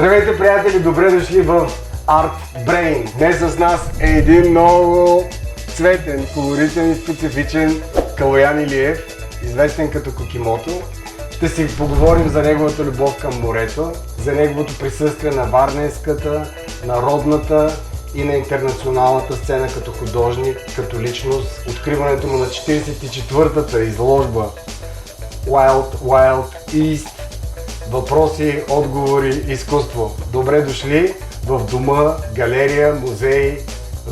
Здравейте, приятели! Добре дошли в Art Brain. Днес с нас е един много цветен, колоритен и специфичен Калоян Илиев, известен като Кокимото. Ще си поговорим за неговата любов към морето, за неговото присъствие на варненската, народната и на интернационалната сцена като художник, като личност, откриването му на 44-та изложба Wild Wild East, въпроси, отговори, изкуство. Добре дошли в дома, галерия, музей,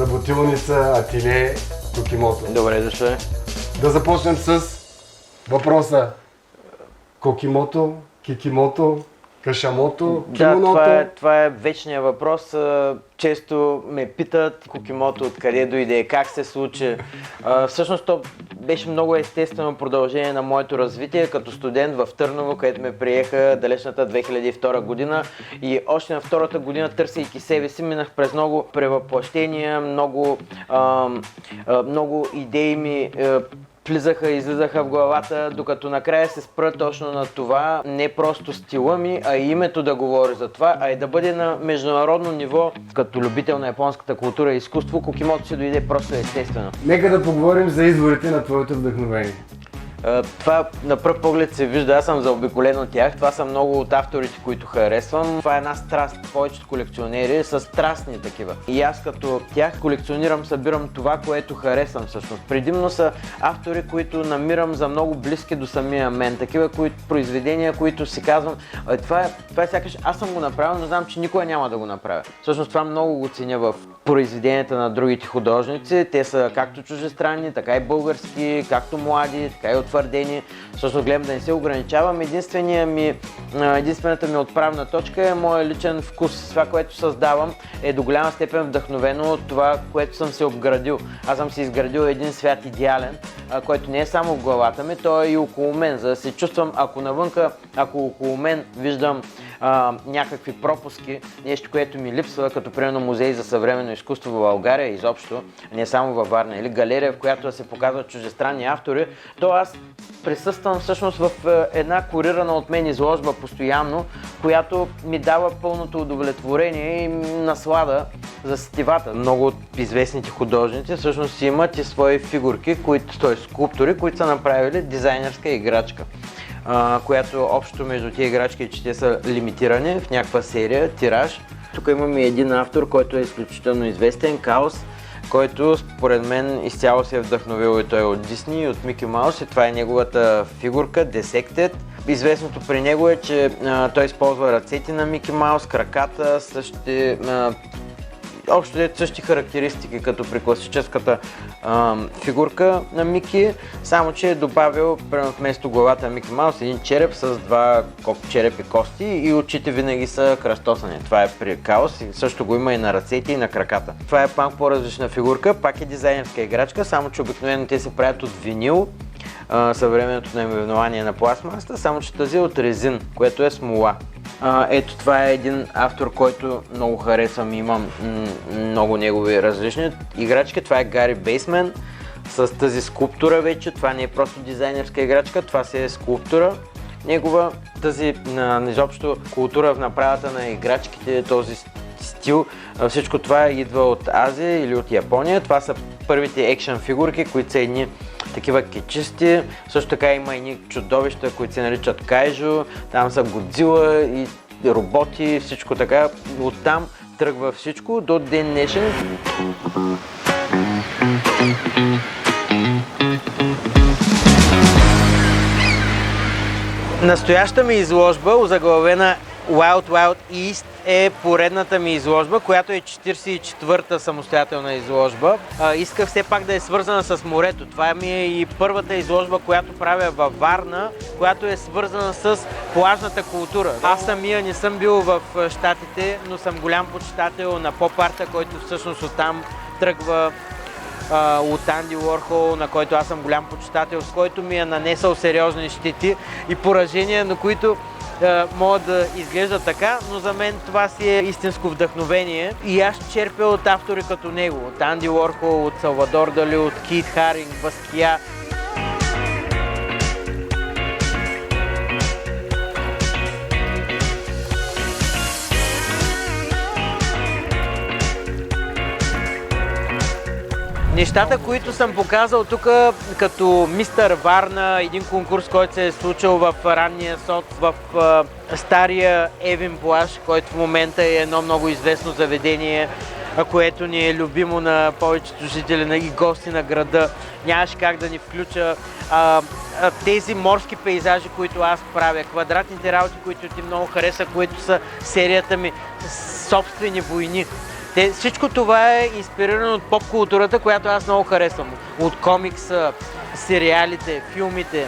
работилница, ателие Кокимото. Добре дошли. Да започнем с въпроса Кокимото, Кикимото, Кашамото, Кимоното. Да, това е вечният въпрос. Често ме питат Кокимото откъде дойде, как се случи. Всъщност то беше много естествено продължение на моето развитие като студент в Търново, където ме приеха далечната 2002 година и още на втората година, търсейки себе си, минах през много превъплъщения, много идеи ми влизаха и излизаха в главата, докато накрая се спра точно на това, не просто стила ми, а и името да говори за това, а и да бъде на международно ниво. Като любител на японската култура и изкуство, Кокимото си дойде просто естествено. Нека да поговорим за изворите на твоето вдъхновение. Това на пръв поглед се вижда, аз съм заобиколен от тях. Това са много от авторите, които харесвам. Това е една страст. Повечето колекционери са страстни такива. И аз като тях колекционирам, събирам това, което харесвам всъщност. Предимно са автори, които намирам за много близки до самия мен. Такива произведения, които си казвам, това е сякаш аз съм го направил, но знам, че никога няма да го направя. Всъщност това много го ценя в произведенията на другите художници. Те са както чуждестранни, така и български, както млади, така и утвърдени. Всъщност гледам да не се ограничавам. Единствената ми отправна точка е моя личен вкус. Това, което създавам, е до голяма степен вдъхновено от това, което съм се обградил. Аз съм си изградил един свят идеален, който не е само в главата ми, той е и около мен. За да се чувствам, ако около мен виждам някакви пропуски, нещо, което ми липсва, като примерно музей за съвременно изкуство в България, изобщо, не само във Варна, или галерия, в която да се показват чуждестранни автори, то аз присъствам всъщност в една курирана от мен изложба постоянно, която ми дава пълното удовлетворение и наслада за сетивата. Много от известните художници всъщност имат и свои фигурки, скулптури, които са направили дизайнерска играчка, която общо между тези играчки е, че те са лимитирани в някаква серия, тираж. Тук имаме един автор, който е изключително известен, Каос, който според мен изцяло се е вдъхновил и той от Дисни и от Мики Маус, и това е неговата фигурка Dissected. Известното при него е, че той използва ръцете на Мики Маус, краката, същи характеристики като при класическата фигурка на Мики, само че е добавил вместо главата на Мики Маус един череп с два черепи кости и очите винаги са кръстосани. Това е при Каос и също го има и на ръцете и на краката. Това е малко по-различна фигурка, пак е дизайнерска играчка, само че обикновено те се правят от винил, съвременното наименование на пластмасата, само че тази е от резин, което е смола. Ето това е един автор, който много харесвам, имам много негови различни играчки. Това е Гари Бейсмен с тази скулптура вече. Това не е просто дизайнерска играчка, това си е скулптура негова. Тази изобщо култура в направата на играчките, този стил, всичко това идва от Азия или от Япония. Това са първите екшън фигурки, които са едни такива кечисти. Също така има едни чудовища, които се наричат кайжо. Там са Годзила и роботи, всичко така. Оттам тръгва всичко до ден днешен. Настоящата ми изложба, озаглавена Wild Wild East, е поредната ми изложба, която е 44-та самостоятелна изложба. Исках все пак да е свързана с морето. Това ми е и първата изложба, която правя във Варна, която е свързана с плажната култура. Аз самия не съм бил в Щатите, но съм голям почитател на поп-арта, който всъщност оттам тръгва от Анди Уорхол, на който аз съм голям почитател, с който ми е нанесъл сериозни щети и поражения, на които могат да изглеждат така, но за мен това си е истинско вдъхновение и аз черпя от автори като него, от Анди Уорхол, от Салвадор Дали, от Кит Харинг, Баския. Нещата, които съм показал тук, като Мистер Варна, един конкурс, който се е случил в ранния СОТ, в стария Евин плаж, който в момента е едно много известно заведение, което ни е любимо на повечето жители и гости на града. Нямаше как да ни включа тези морски пейзажи, които аз правя, квадратните работи, които ти много хареса, които са серията ми собствени войни. Всичко това е инспирирано от поп-културата, която аз много харесвам. От комикса, сериалите, филмите.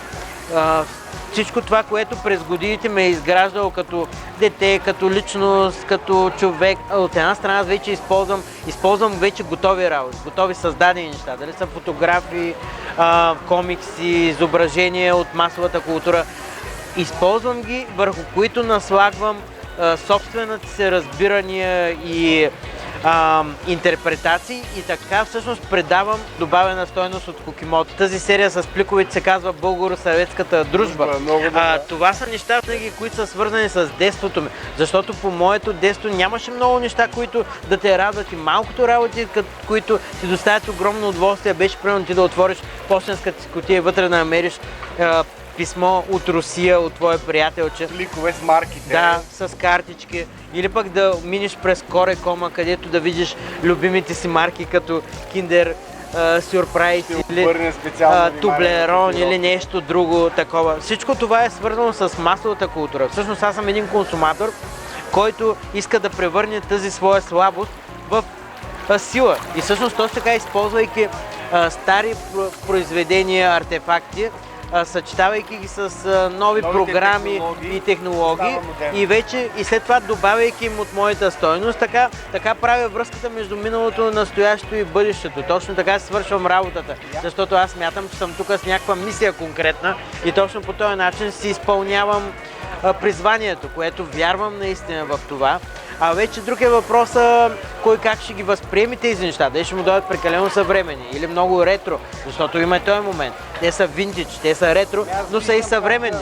Всичко това, което през годините ме е изграждало като дете, като личност, като човек. От една страна вече използвам вече готови работи, готови създадени неща. Дали са фотографии, комикси, изображения от масовата култура. Използвам ги, върху които наслагвам собствената си разбирания и интерпретации и така всъщност предавам добавена стойност от Кукимото. Тази серия с пликовете се казва Българо-съветската дружба. Това са неща, които са свързани с детството ми, защото по моето детство нямаше много неща, които да те радват и малкото работи, които ти доставят огромно удоволствие, беше примерно ти да отвориш пощенската си кутия и вътре да намериш писмо от Русия, от твое приятелче. Ликове с марките. Да, с картички. Или пък да минеш през Корекома, където да видиш любимите си марки, като Kinder Surprise или Toblerone или нещо друго такова. Всичко това е свързано с масовата култура. Всъщност аз съм един консуматор, който иска да превърне тази своя слабост в сила. И всъщност точно така, използвайки стари произведения, артефакти, съчетавайки ги с нови програми и технологии и след това добавяйки им от моята стойност, така правя връзката между миналото, настоящето и бъдещето. Точно така свършвам работата, защото аз смятам, че съм тук с някаква мисия конкретна и точно по този начин си изпълнявам призванието, което вярвам наистина в това. А вече друг е въпросът кой как ще ги възприеме тези неща. Дали ще му дойдат прекалено съвремени или много ретро, защото има и този момент. Те са винтидж, те са ретро, но са и съвременни.